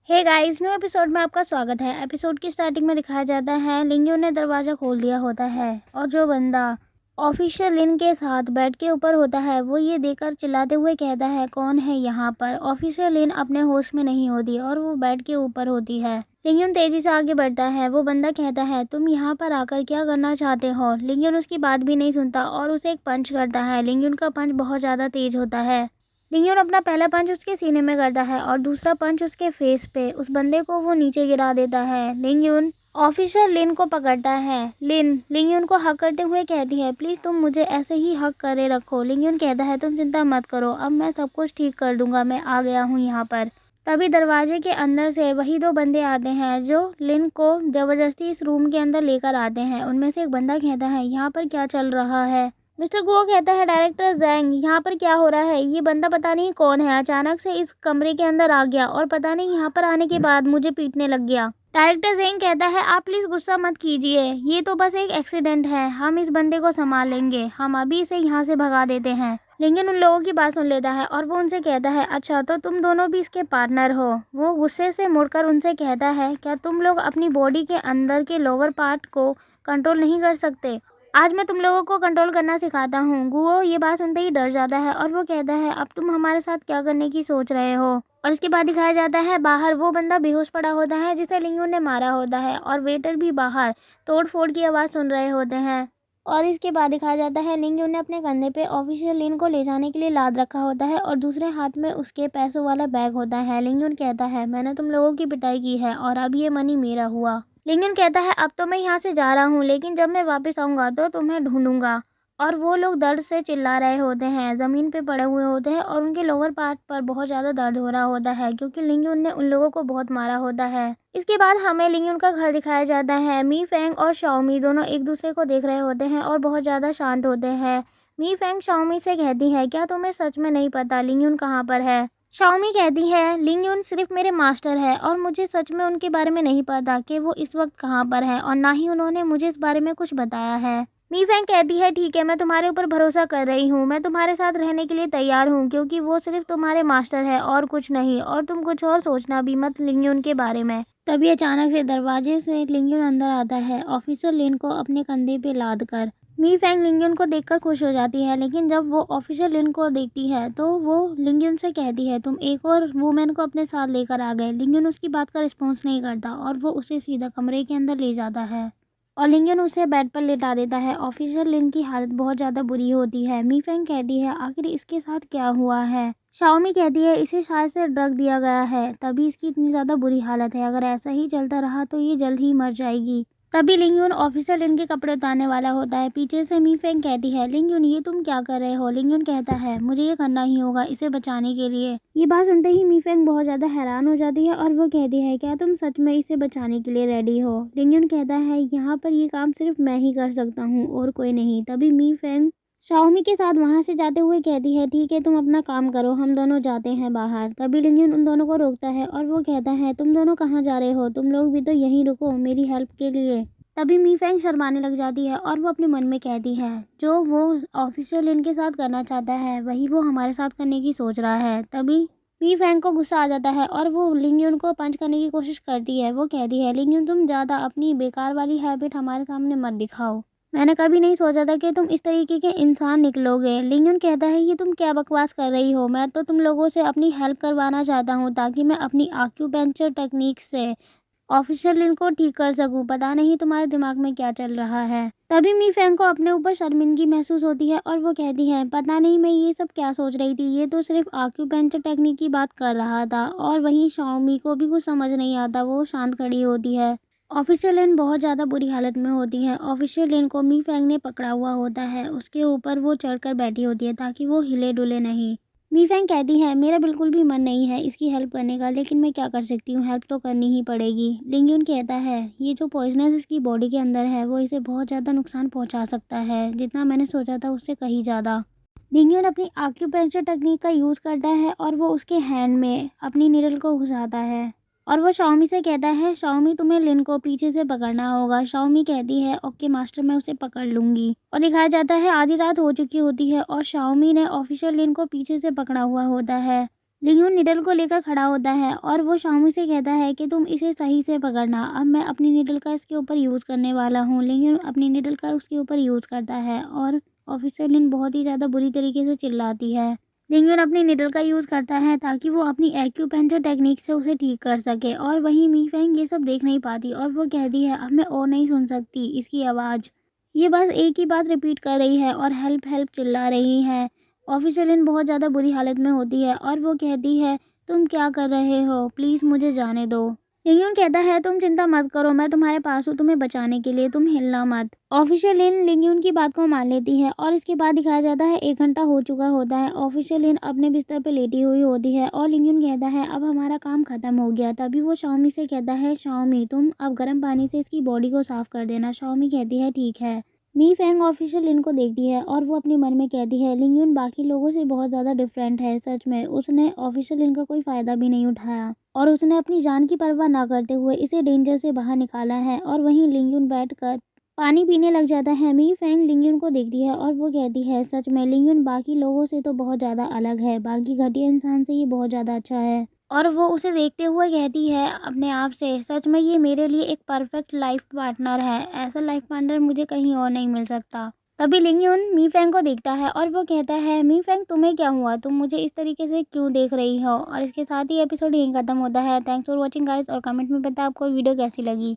Hey guys, new episode में आपका स्वागत है। एपिसोड की स्टार्टिंग में दिखाया जाता है लिंग्यू ने दरवाज़ा खोल दिया होता है और जो बंदा ऑफिसर लिन के साथ बेड के ऊपर होता है वो ये देखकर चिल्लाते हुए कहता है, कौन है यहाँ पर। ऑफिसर लिन अपने होश में नहीं होती और वो बेड के ऊपर होती है। लिंग्यून तेजी से आगे बढ़ता है। वो बंदा कहता है, तुम यहाँ पर आकर क्या करना चाहते हो। लिंग्यून उसकी बात भी नहीं सुनता और उसे एक पंच करता है। लिंग्यून का पंच बहुत ज़्यादा तेज होता है। लिंग्यून अपना पहला पंच उसके सीने में करता है और दूसरा पंच उसके फेस पे। उस बंदे को वो नीचे गिरा देता है। लिंग्यून ऑफिसर लिन को पकड़ता है। लिन लिंग्यून को हक करते हुए कहती है, प्लीज़ तुम मुझे ऐसे ही हक करे रखो। लिंग्यून कहता है, तुम चिंता मत करो, अब मैं सब कुछ ठीक कर दूंगा, मैं आ गया हूँ यहाँ पर। तभी दरवाजे के अंदर से वही दो बंदे आते हैं जो लिन को ज़बरदस्ती इस रूम के अंदर लेकर आते हैं। उनमें से एक बंदा कहता है, यहाँ पर क्या चल रहा है। मिस्टर गुओ कहता है, डायरेक्टर ज़ैंग यहाँ पर क्या हो रहा है। ये बंदा पता नहीं कौन है, अचानक से इस कमरे के अंदर आ गया और पता नहीं यहाँ पर आने के बाद मुझे पीटने लग गया। डायरेक्टर ज़ैंग कहता है, आप प्लीज़ गुस्सा मत कीजिए, ये तो बस एक एक्सीडेंट है, हम इस बंदे को संभाल लेंगे, हम अभी इसे यहाँ से भगा देते हैं। लेकिन उन लोगों की बात सुन लेता है और वो उनसे कहता है, अच्छा तो तुम दोनों भी इसके पार्टनर हो। वो गुस्से से मुड़कर उनसे कहता है, क्या तुम लोग अपनी बॉडी के अंदर के लोअर पार्ट को कंट्रोल नहीं कर सकते। आज मैं तुम लोगों को कंट्रोल करना सिखाता हूँ। गुओ ये बात सुनते ही डर जाता है और वो कहता है, अब तुम हमारे साथ क्या करने की सोच रहे हो। और इसके बाद दिखाया जाता है बाहर वो बंदा बेहोश पड़ा होता है जिसे लिंग्यून ने मारा होता है और वेटर भी बाहर तोड़ फोड़ की आवाज़ सुन रहे होते हैं। और इसके बाद दिखाया जाता है लिंग्यून ने अपने कंधे पे ऑफिशियल लिन को ले जाने के लिए लाद रखा होता है और दूसरे हाथ में उसके पैसों वाला बैग होता है। लिंग्यून कहता है, मैंने तुम लोगों की पिटाई की है और अब ये मनी मेरा हुआ। लिंगन कहता है, अब तो मैं यहाँ से जा रहा हूँ, लेकिन जब मैं वापस आऊँगा तो तुम्हें ढूंढूंगा। और वो लोग दर्द से चिल्ला रहे होते हैं, ज़मीन पे पड़े हुए होते हैं और उनके लोअर पार्ट पर बहुत ज़्यादा दर्द हो रहा होता है क्योंकि लिंग्यून ने उन लोगों को बहुत मारा होता है। इसके बाद हमें लिंग्यून का घर दिखाया जाता है। मी फेंग और शाओमी दोनों एक दूसरे को देख रहे होते हैं और बहुत ज़्यादा शांत होते हैं। मी फेंग शाओमी से कहती है, क्या तुम्हें सच में नहीं पता लिंग्यून कहाँ पर है। शाओमी कहती है, लिंग्यून सिर्फ मेरे मास्टर है और मुझे सच में उनके बारे में नहीं पता कि वो इस वक्त कहाँ पर है और ना ही उन्होंने मुझे इस बारे में कुछ बताया है। मी फेंग कहती है, ठीक है, मैं तुम्हारे ऊपर भरोसा कर रही हूँ, मैं तुम्हारे साथ रहने के लिए तैयार हूँ क्योंकि वो सिर्फ तुम्हारे मास्टर है और कुछ नहीं, और तुम कुछ और सोचना भी मत लिंग्यून के बारे में। तभी अचानक से दरवाजे से लिंग्यून अंदर आता है, ऑफिसर लिन को अपने कंधे पे लाद कर। मी फेंग लिंग्यून को देखकर खुश हो जाती है, लेकिन जब वो ऑफिसर लिन को देखती है तो वो लिंग्यून से कहती है, तुम एक और वुमेन को अपने साथ लेकर आ गए। लिंग्यून उसकी बात का रिस्पॉन्स नहीं करता और वो उसे सीधा कमरे के अंदर ले जाता है और लिंग्यून उसे बेड पर लेटा देता है। ऑफिसर लिन की हालत बहुत ज़्यादा बुरी होती है। मी फेंग कहती है, आखिर इसके साथ क्या हुआ है। शाओमी कहती है, इसे शायद से ड्रग दिया गया है, तभी इसकी इतनी ज़्यादा बुरी हालत है, अगर ऐसा ही चलता रहा तो ये जल्द ही मर जाएगी। तभी लिंग्यून ऑफिसर लिन के कपड़े उतारने वाला होता है। पीछे से मी फेंग कहती है, लिंग्यून ये तुम क्या कर रहे हो। लिंग्यून कहता है, मुझे ये करना ही होगा इसे बचाने के लिए। ये बात सुनते ही मी फेंग बहुत ज़्यादा हैरान हो जाती है और वो कहती है, क्या तुम सच में इसे बचाने के लिए रेडी हो। लिंग्यून कहता है, यहाँ पर ये काम सिर्फ मैं ही कर सकता हूँ और कोई नहीं। तभी मी फेंग शाओमी के साथ वहाँ से जाते हुए कहती है, ठीक है, तुम अपना काम करो, हम दोनों जाते हैं बाहर। तभी लिंग्यून उन दोनों को रोकता है और वो कहता है, तुम दोनों कहाँ जा रहे हो, तुम लोग भी तो यहीं रुको मेरी हेल्प के लिए। तभी मी फेंग शर्माने लग जाती है और वो अपने मन में कहती है, जो वो ऑफिसर लिन के साथ करना चाहता है वही वो हमारे साथ करने की सोच रहा है। तभी मी फेंग को गुस्सा आ जाता है और वो लिंग्यून को पंच करने की कोशिश करती है। वो कहती है, लिंग्यून तुम ज़्यादा अपनी बेकार वाली हैबिट हमारे सामने मत दिखाओ, मैंने कभी नहीं सोचा था कि तुम इस तरीके के इंसान निकलोगे। लिंग्यून कहता है, ये तुम क्या बकवास कर रही हो, मैं तो तुम लोगों से अपनी हेल्प करवाना चाहता हूँ ताकि मैं अपनी आक्यूपेंचर टेक्निक से ऑफिशियल लिन को ठीक कर सकूं, पता नहीं तुम्हारे दिमाग में क्या चल रहा है। तभी मी फेंग को अपने ऊपर शर्मिंदगी महसूस होती है और वो कहती है, पता नहीं मैं ये सब क्या सोच रही थी, ये तो सिर्फ आक्यूपेंचर टेक्निक की बात कर रहा था। और वहीं शाओमी को भी कुछ समझ नहीं आता, वो शांत खड़ी होती है। ऑफिशियल लिन बहुत ज़्यादा बुरी हालत में होती है। ऑफिशियल लिन को मी फेंग ने पकड़ा हुआ होता है, उसके ऊपर वो चढ़कर बैठी होती है ताकि वो हिले डुले नहीं। मी फेंग कहती है, मेरा बिल्कुल भी मन नहीं है इसकी हेल्प करने का, लेकिन मैं क्या कर सकती हूँ, हेल्प तो करनी ही पड़ेगी। लिंग्यून कहता है, ये जो पॉइजनस इसकी बॉडी के अंदर है वो इसे बहुत ज़्यादा नुकसान पहुँचा सकता है, जितना मैंने सोचा था उससे कहीं ज़्यादा। लिंग्यून अपनी आक्यूपेंचर टेक्निक का यूज़ करता है और वो उसके हैंड में अपनी निडल को घुसाता है और वो शाओमी से कहता है, शाओमी तुम्हें लिन को पीछे से पकड़ना होगा। शाओमी कहती है, ओके मास्टर, मैं उसे पकड़ लूँगी। और दिखाया जाता है आधी रात हो चुकी होती है और शाओमी ने ऑफिसर लिन को पीछे से पकड़ा हुआ होता है। लिंगयून निडल को लेकर खड़ा होता है और वो शाओमी से कहता है कि तुम इसे सही से पकड़ना, अब मैं अपनी निडल का इसके ऊपर यूज़ करने वाला हूँ। लिंगयून अपनी निडल का उसके ऊपर यूज़ करता है और ऑफिसर लिन बहुत ही ज़्यादा बुरी तरीके से चिल्लाती है। लिंगयून अपनी निडल का यूज़ करता है ताकि वो अपनी एक्यूपेंचर टेक्निक से उसे ठीक कर सके और वहीं मी फेंग ये सब देख नहीं पाती और वो कहती है अब मैं और नहीं सुन सकती इसकी आवाज़। ये बस एक ही बात रिपीट कर रही है और हेल्प हेल्प चिल्ला रही है। ऑफिसर लिन बहुत ज़्यादा बुरी हालत में होती है और वो कहती है तुम क्या कर रहे हो, प्लीज़ मुझे जाने दो। लिंगयून कहता है तुम चिंता मत करो, मैं तुम्हारे पास हूँ तुम्हें बचाने के लिए, तुम हिलना मत। ऑफिसर लिन लिंगयून की बात को मान लेती है और इसके बाद दिखाया जाता है 1 घंटा हो चुका होता है। ऑफिसर लिन अपने बिस्तर पर लेटी हुई होती है और लिंगयून कहता है अब हमारा काम ख़त्म हो गया। तभी वो शाओमी से कहता है शाओमी तुम अब गर्म पानी से इसकी बॉडी को साफ़ कर देना। शाओमी कहती है ठीक है। मी फेंग ऑफिसर लिन को देखती है और वो अपने मन में कहती है लिंगयून बाकी लोगों से बहुत ज़्यादा डिफरेंट है। सच में उसने ऑफिसर लिन का कोई फ़ायदा भी नहीं उठाया और उसने अपनी जान की परवाह ना करते हुए इसे डेंजर से बाहर निकाला है। और वहीं लिंगयून बैठकर पानी पीने लग जाता है। मी फेंग लिंगयून को देखती है और वो कहती है सच में लिंगयून बाकी लोगों से तो बहुत ज़्यादा अलग है, बाकी घटिया इंसान से ये बहुत ज़्यादा अच्छा है। और वो उसे देखते हुए कहती है अपने आप से सच में ये मेरे लिए एक परफेक्ट लाइफ पार्टनर है, ऐसा लाइफ पार्टनर मुझे कहीं और नहीं मिल सकता। तभी लिंगयून मी फेंग को देखता है और वो कहता है मी फेंग तुम्हें क्या हुआ, तुम मुझे इस तरीके से क्यों देख रही हो। और इसके साथ ही एपिसोड यहीं खत्म होता है। थैंक्स फॉर वॉचिंग गाइस और कमेंट में बताएं आपको वीडियो कैसी लगी।